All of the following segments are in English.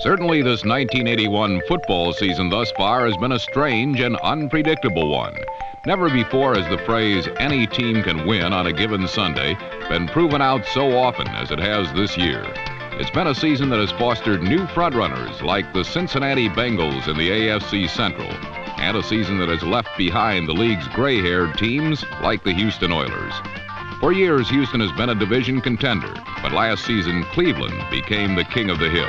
Certainly this 1981 football season thus far has been a strange and unpredictable one. Never before has the phrase, any team can win on a given Sunday, been proven out so often as it has this year. It's been a season that has fostered new frontrunners like the Cincinnati Bengals in the AFC Central, and a season that has left behind the league's gray-haired teams like the Houston Oilers. For years, Houston has been a division contender, but last season, Cleveland became the king of the hill.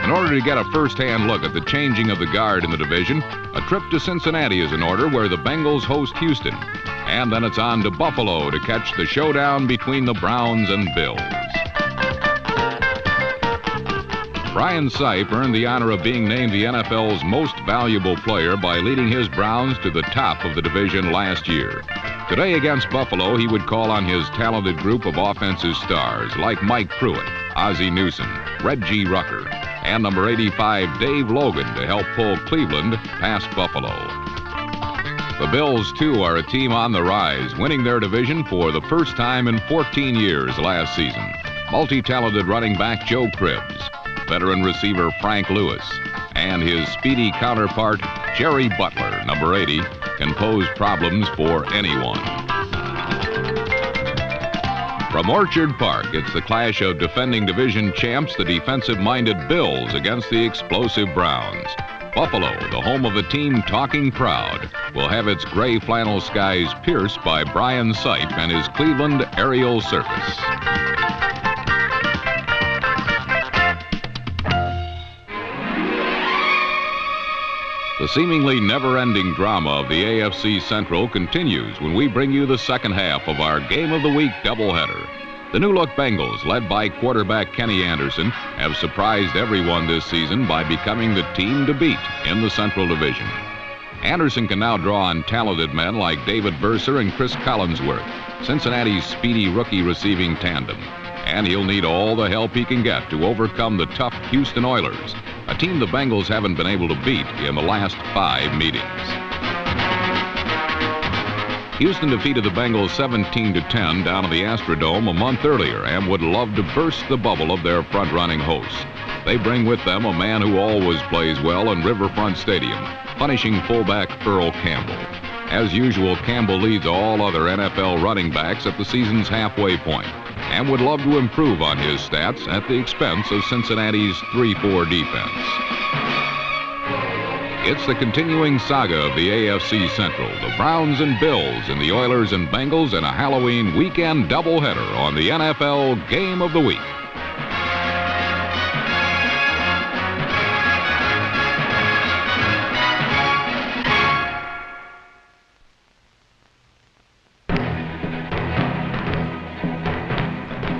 In order to get a first-hand look at the changing of the guard in the division, a trip to Cincinnati is in order, where the Bengals host Houston. And then it's on to Buffalo to catch the showdown between the Browns and Bills. Brian Sipe earned the honor of being named the NFL's most valuable player by leading his Browns to the top of the division last year. Today against Buffalo, he would call on his talented group of offensive stars like Mike Pruitt, Ozzie Newsome, Reggie Rucker, and number 85 Dave Logan to help pull Cleveland past Buffalo. The Bills, too, are a team on the rise, winning their division for the first time in 14 years last season. Multi-talented running back Joe Cribbs, veteran receiver Frank Lewis, and his speedy counterpart Jerry Butler, number 80, can pose problems for anyone. From Orchard Park, it's the clash of defending division champs, the defensive-minded Bills, against the explosive Browns. Buffalo, the home of a team talking proud, will have its gray flannel skies pierced by Brian Sipe and his Cleveland aerial circus. The seemingly never-ending drama of the AFC Central continues when we bring you the second half of our Game of the Week doubleheader. The new-look Bengals, led by quarterback Kenny Anderson, have surprised everyone this season by becoming the team to beat in the Central Division. Anderson can now draw on talented men like David Verser and Chris Collinsworth, Cincinnati's speedy rookie receiving tandem. And he'll need all the help he can get to overcome the tough Houston Oilers, a team the Bengals haven't been able to beat in the last 5 meetings. Houston defeated the Bengals 17-10 down at the Astrodome a month earlier and would love to burst the bubble of their front-running hosts. They bring with them a man who always plays well in Riverfront Stadium, punishing fullback Earl Campbell. As usual, Campbell leads all other NFL running backs at the season's halfway point, and would love to improve on his stats at the expense of Cincinnati's 3-4 defense. It's the continuing saga of the AFC Central, the Browns and Bills, and the Oilers and Bengals in a Halloween weekend doubleheader on the NFL Game of the Week.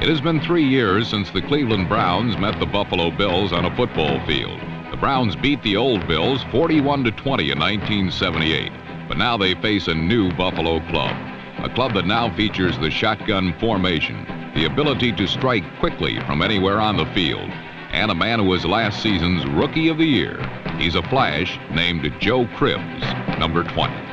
It has been 3 years since the Cleveland Browns met the Buffalo Bills on a football field. The Browns beat the old Bills 41-20 in 1978, but now they face a new Buffalo club, a club that now features the shotgun formation, the ability to strike quickly from anywhere on the field, and a man who was last season's Rookie of the Year. He's a flash named Joe Cribbs, number 20.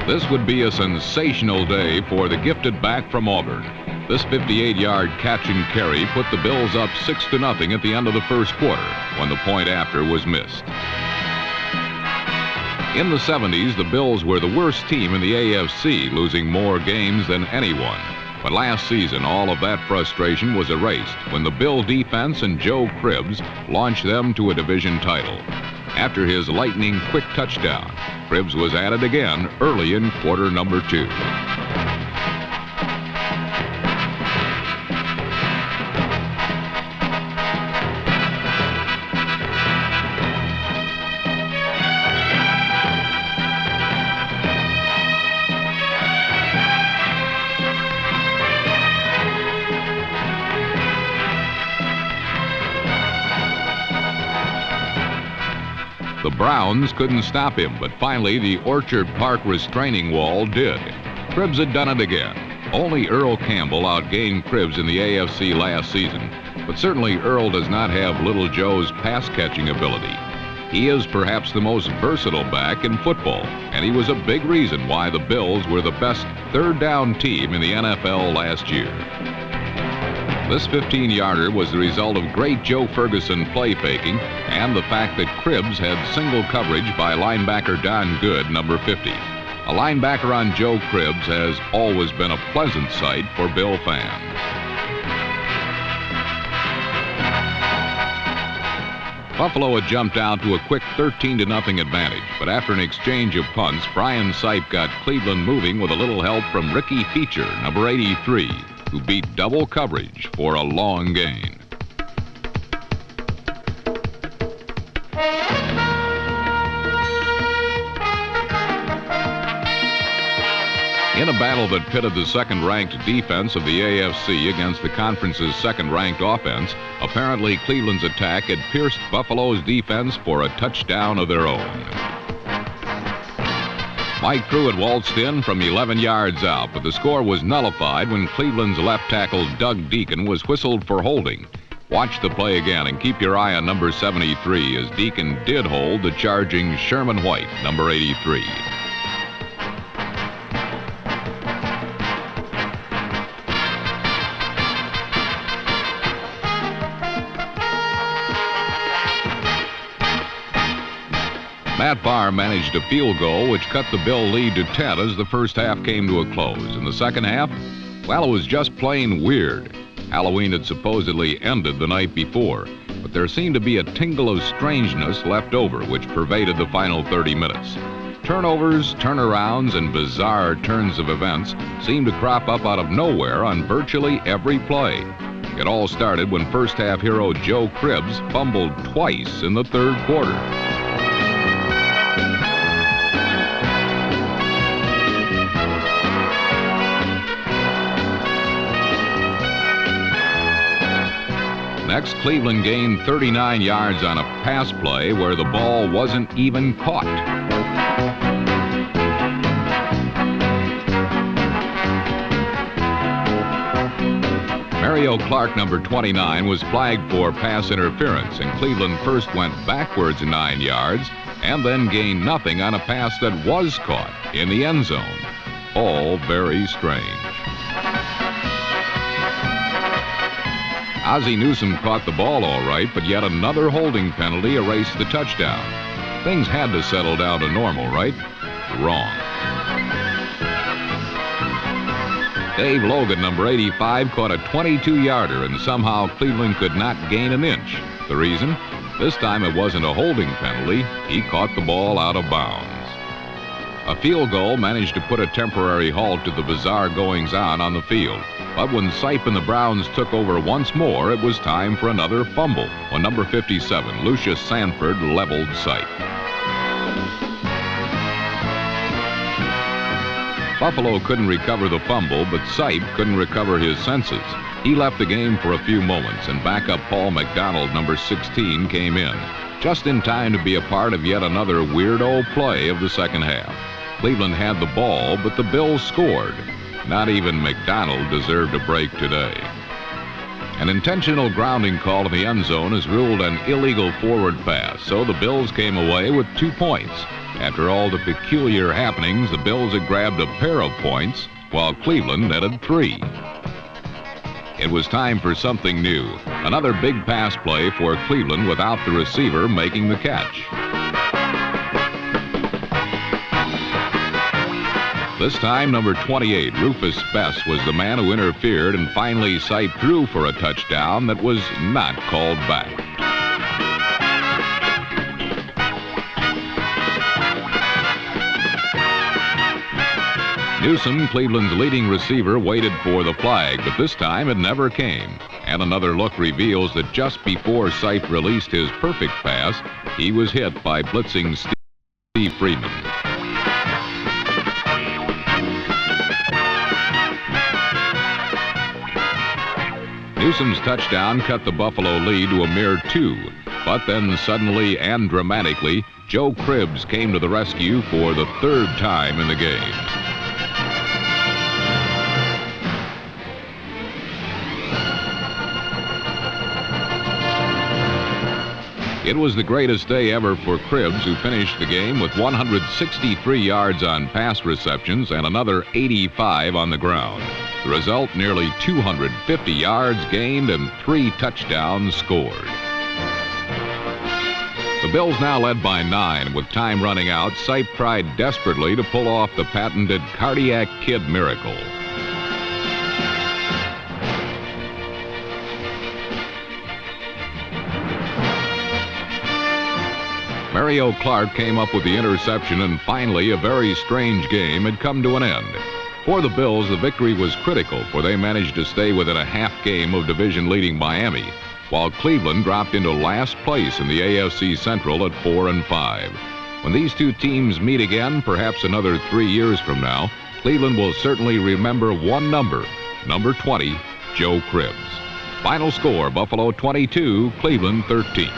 This would be a sensational day for the gifted back from Auburn. This 58-yard catch and carry put the Bills up 6-0 at the end of the first quarter, when the point after was missed. In the 70s, the Bills were the worst team in the AFC, losing more games than anyone. But last season, all of that frustration was erased when the Bill defense and Joe Cribbs launched them to a division title. After his lightning-quick touchdown, Cribbs was added again early in quarter number 2. The Browns couldn't stop him, but finally the Orchard Park restraining wall did. Cribbs had done it again. Only Earl Campbell outgained Cribbs in the AFC last season, but certainly Earl does not have Little Joe's pass-catching ability. He is perhaps the most versatile back in football, and he was a big reason why the Bills were the best third down team in the NFL last year. This 15-yarder was the result of great Joe Ferguson play faking and the fact that Cribbs had single coverage by linebacker Don Good, number 50. A linebacker on Joe Cribbs has always been a pleasant sight for Bill fans. Buffalo had jumped out to a quick 13-0 advantage, but after an exchange of punts, Brian Sipe got Cleveland moving with a little help from Ricky Feature, number 83, who beat double coverage for a long gain. In a battle that pitted the second-ranked defense of the AFC against the conference's second-ranked offense, apparently Cleveland's attack had pierced Buffalo's defense for a touchdown of their own. Mike Pruitt waltzed in from 11 yards out, but the score was nullified when Cleveland's left tackle Doug Deacon was whistled for holding. Watch the play again and keep your eye on number 73 as Deacon did hold the charging Sherman White, number 83. Matt Barr managed a field goal which cut the Bill lead to 10 as the first half came to a close. In the second half, well, it was just plain weird. Halloween had supposedly ended the night before, but there seemed to be a tingle of strangeness left over which pervaded the final 30 minutes. Turnovers, turnarounds, and bizarre turns of events seemed to crop up out of nowhere on virtually every play. It all started when first-half hero Joe Cribbs fumbled twice in the third quarter. Next, Cleveland gained 39 yards on a pass play where the ball wasn't even caught. Mario Clark, number 29, was flagged for pass interference, and Cleveland first went backwards 9 yards and then gained nothing on a pass that was caught in the end zone. All very strange. Ozzie Newsome caught the ball all right, but yet another holding penalty erased the touchdown. Things had to settle down to normal, right? Wrong. Dave Logan, number 85, caught a 22-yarder, and somehow Cleveland could not gain an inch. The reason? This time it wasn't a holding penalty. He caught the ball out of bounds. A field goal managed to put a temporary halt to the bizarre goings-on on the field. But when Sipe and the Browns took over once more, it was time for another fumble when number 57, Lucius Sanford, leveled Sipe. Buffalo couldn't recover the fumble, but Sipe couldn't recover his senses. He left the game for a few moments, and backup Paul McDonald, number 16, came in, just in time to be a part of yet another weirdo play of the second half. Cleveland had the ball, but the Bills scored. Not even McDonald deserved a break today. An intentional grounding call to the end zone is ruled an illegal forward pass, so the Bills came away with 2 points. After all the peculiar happenings, the Bills had grabbed a pair of points, while Cleveland netted 3. It was time for something new. Another big pass play for Cleveland without the receiver making the catch. This time, number 28, Rufus Bess, was the man who interfered, and finally Sipe threw for a touchdown that was not called back. Newsome, Cleveland's leading receiver, waited for the flag, but this time it never came. And another look reveals that just before Sipe released his perfect pass, he was hit by blitzing Steve Freeman. Newsome's touchdown cut the Buffalo lead to a mere 2, but then suddenly and dramatically, Joe Cribbs came to the rescue for the third time in the game. It was the greatest day ever for Cribbs, who finished the game with 163 yards on pass receptions and another 85 on the ground. The result, nearly 250 yards gained and 3 touchdowns scored. The Bills now led by 9 with time running out. Sipe tried desperately to pull off the patented cardiac kid miracle. Mario Clark came up with the interception, and finally a very strange game had come to an end. For the Bills, the victory was critical, for they managed to stay within a half game of division-leading Miami, while Cleveland dropped into last place in the AFC Central at 4-5. When these two teams meet again, perhaps another 3 years from now, Cleveland will certainly remember one number, number 20, Joe Cribbs. Final score, Buffalo 22, Cleveland 13.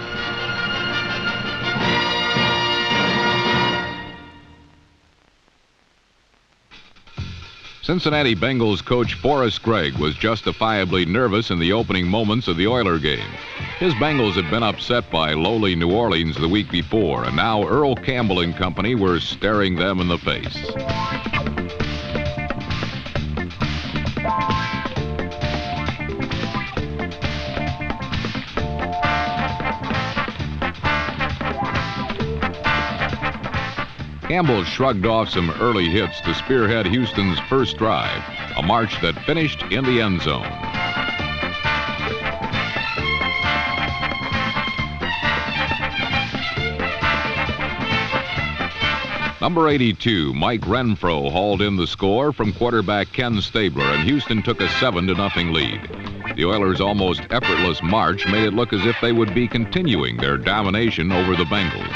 Cincinnati Bengals coach Forrest Gregg was justifiably nervous in the opening moments of the Oiler game. His Bengals had been upset by lowly New Orleans the week before, and now Earl Campbell and company were staring them in the face. Campbell shrugged off some early hits to spearhead Houston's first drive, a march that finished in the end zone. Number 82, Mike Renfro, hauled in the score from quarterback Ken Stabler, and Houston took a 7-0 lead. The Oilers' almost effortless march made it look as if they would be continuing their domination over the Bengals.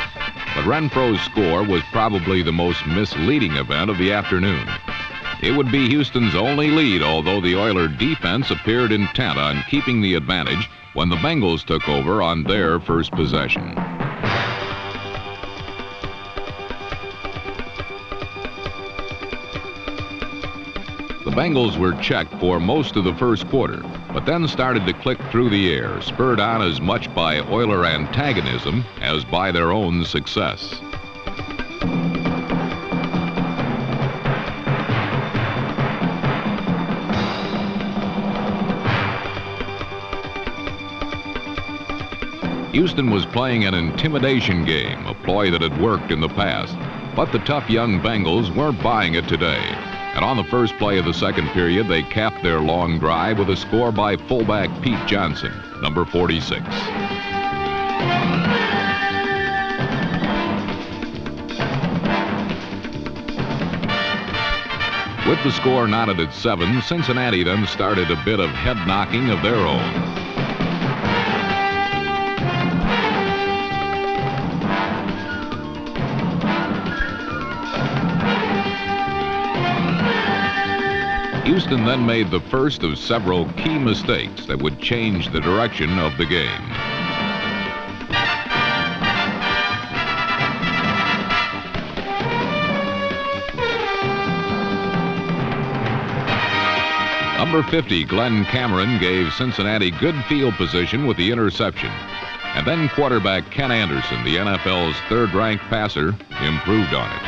But Renfro's score was probably the most misleading event of the afternoon. It would be Houston's only lead, although the Oiler defense appeared intent on keeping the advantage when the Bengals took over on their first possession. The Bengals were checked for most of the first quarter, but then started to click through the air, spurred on as much by Oiler antagonism as by their own success. Houston was playing an intimidation game, a ploy that had worked in the past, but the tough young Bengals weren't buying it today. And on the first play of the second period, they capped their long drive with a score by fullback Pete Johnson, number 46. With the score knotted at 7, Cincinnati then started a bit of head-knocking of their own. Houston then made the first of several key mistakes that would change the direction of the game. Number 50, Glenn Cameron, gave Cincinnati good field position with the interception. And then quarterback Ken Anderson, the NFL's third-ranked passer, improved on it.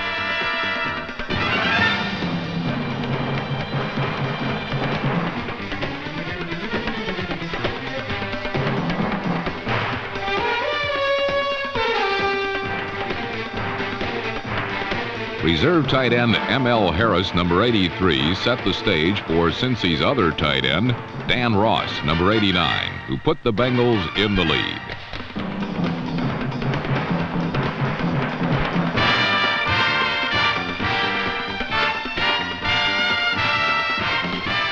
Reserve tight end M.L. Harris, number 83, set the stage for Cincy's other tight end, Dan Ross, number 89, who put the Bengals in the lead.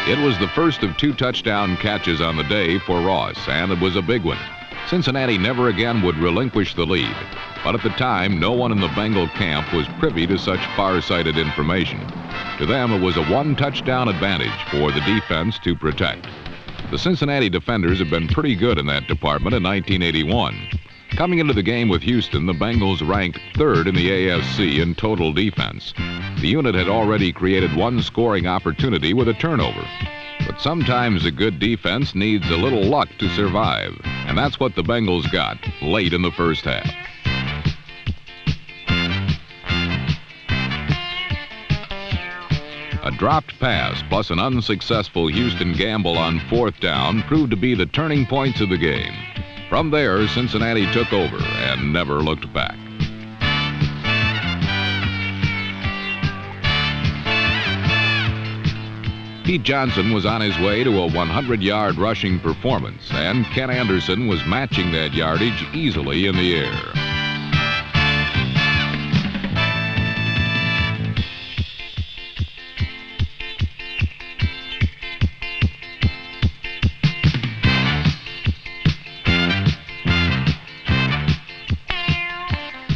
It was the first of 2 touchdown catches on the day for Ross, and it was a big one. Cincinnati never again would relinquish the lead, but at the time, no one in the Bengal camp was privy to such far-sighted information. To them, it was a 1-touchdown advantage for the defense to protect. The Cincinnati defenders have been pretty good in that department in 1981. Coming into the game with Houston, the Bengals ranked 3rd in the AFC in total defense. The unit had already created 1 scoring opportunity with a turnover. But sometimes a good defense needs a little luck to survive. And that's what the Bengals got late in the first half. A dropped pass plus an unsuccessful Houston gamble on fourth down proved to be the turning points of the game. From there, Cincinnati took over and never looked back. Pete Johnson was on his way to a 100-yard rushing performance, and Ken Anderson was matching that yardage easily in the air.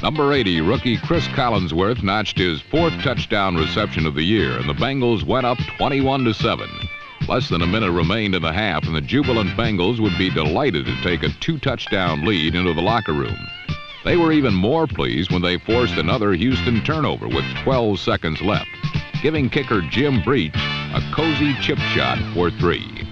Number 80, rookie Chris Collinsworth notched his fourth touchdown reception of the year, and the Bengals went up 21-7. Less than a minute remained in the half, and the jubilant Bengals would be delighted to take a 2-touchdown lead into the locker room. They were even more pleased when they forced another Houston turnover with 12 seconds left, giving kicker Jim Breach a cozy chip shot for 3.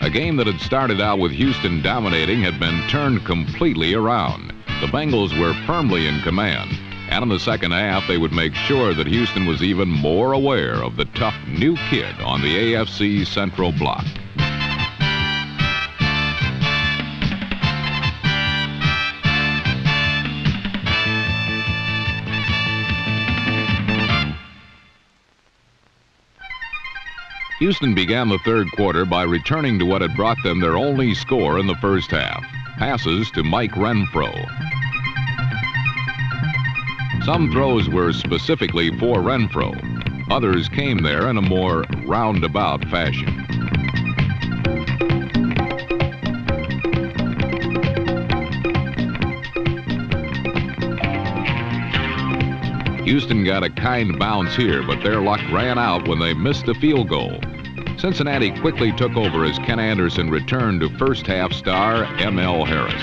A game that had started out with Houston dominating had been turned completely around. The Bengals were firmly in command, and in the second half they would make sure that Houston was even more aware of the tough new kid on the AFC Central block. Houston began the third quarter by returning to what had brought them their only score in the first half, passes to Mike Renfro. Some throws were specifically for Renfro. Others came there in a more roundabout fashion. Houston got a kind bounce here, but their luck ran out when they missed the field goal. Cincinnati quickly took over as Ken Anderson returned to first half star M.L. Harris.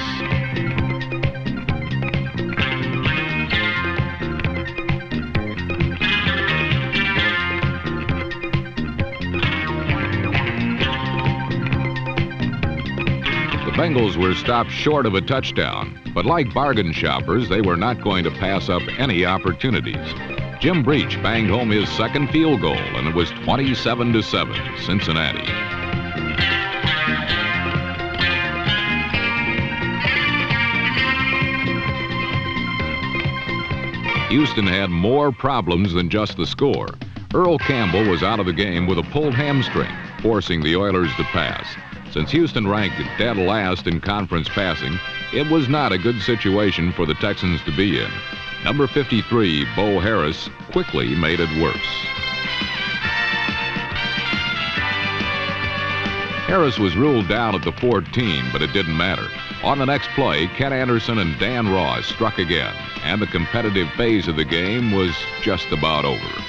The Bengals were stopped short of a touchdown, but like bargain shoppers, they were not going to pass up any opportunities. Jim Breach banged home his second field goal, and it was 27-7, Cincinnati. Houston had more problems than just the score. Earl Campbell was out of the game with a pulled hamstring, forcing the Oilers to pass. Since Houston ranked dead last in conference passing, it was not a good situation for the Texans to be in. Number 53, Bo Harris, quickly made it worse. Harris was ruled down at the 14, but it didn't matter. On the next play, Ken Anderson and Dan Ross struck again, and the competitive phase of the game was just about over.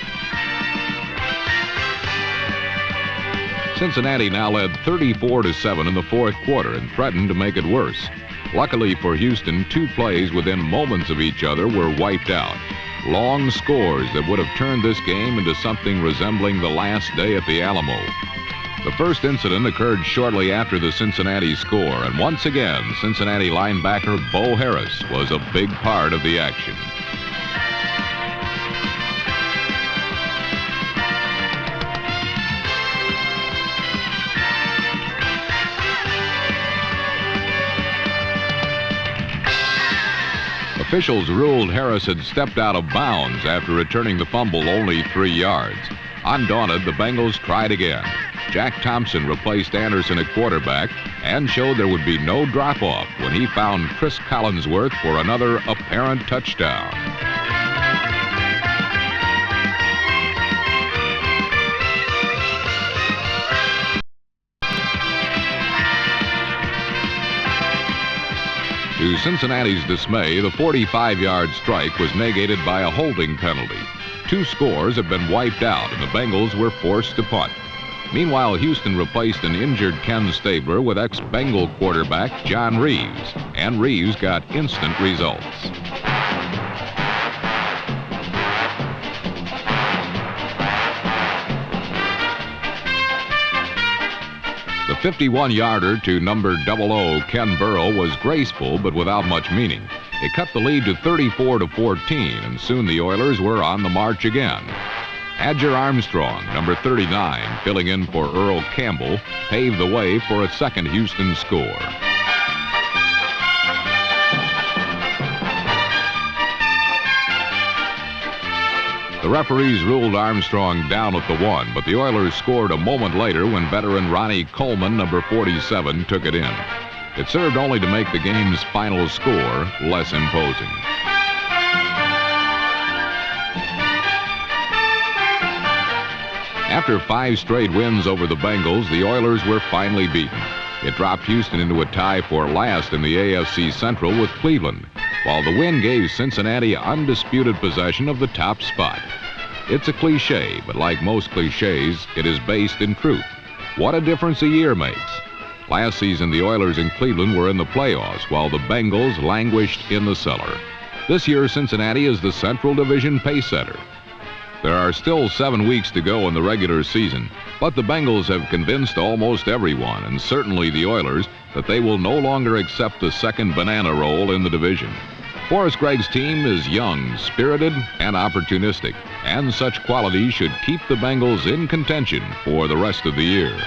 Cincinnati now led 34-7 in the fourth quarter and threatened to make it worse. Luckily for Houston, 2 plays within moments of each other were wiped out. Long scores that would have turned this game into something resembling the last day at the Alamo. The first incident occurred shortly after the Cincinnati score, and once again, Cincinnati linebacker Bo Harris was a big part of the action. Officials ruled Harris had stepped out of bounds after returning the fumble only 3 yards. Undaunted, the Bengals tried again. Jack Thompson replaced Anderson at quarterback and showed there would be no drop-off when he found Chris Collinsworth for another apparent touchdown. To Cincinnati's dismay, the 45-yard strike was negated by a holding penalty. 2 scores have been wiped out, and the Bengals were forced to punt. Meanwhile, Houston replaced an injured Ken Stabler with ex-Bengal quarterback John Reeves, and Reeves got instant results. 51-yarder to number 00 Ken Burrow was graceful but without much meaning. It cut the lead to 34-14, and soon the Oilers were on the march again. Adger Armstrong, number 39, filling in for Earl Campbell, paved the way for a second Houston score. The referees ruled Armstrong down at the 1, but the Oilers scored a moment later when veteran Ronnie Coleman, number 47, took it in. It served only to make the game's final score less imposing. After 5 straight wins over the Bengals, the Oilers were finally beaten. It dropped Houston into a tie for last in the AFC Central with Cleveland, while the win gave Cincinnati undisputed possession of the top spot. It's a cliche, but like most cliches, it is based in truth. What a difference a year makes. Last season, the Oilers in Cleveland were in the playoffs, while the Bengals languished in the cellar. This year, Cincinnati is the Central Division pacesetter. There are still 7 weeks to go in the regular season, but the Bengals have convinced almost everyone, and certainly the Oilers, that they will no longer accept the second banana roll in the division. Forrest Gregg's team is young, spirited, and opportunistic, and such qualities should keep the Bengals in contention for the rest of the year.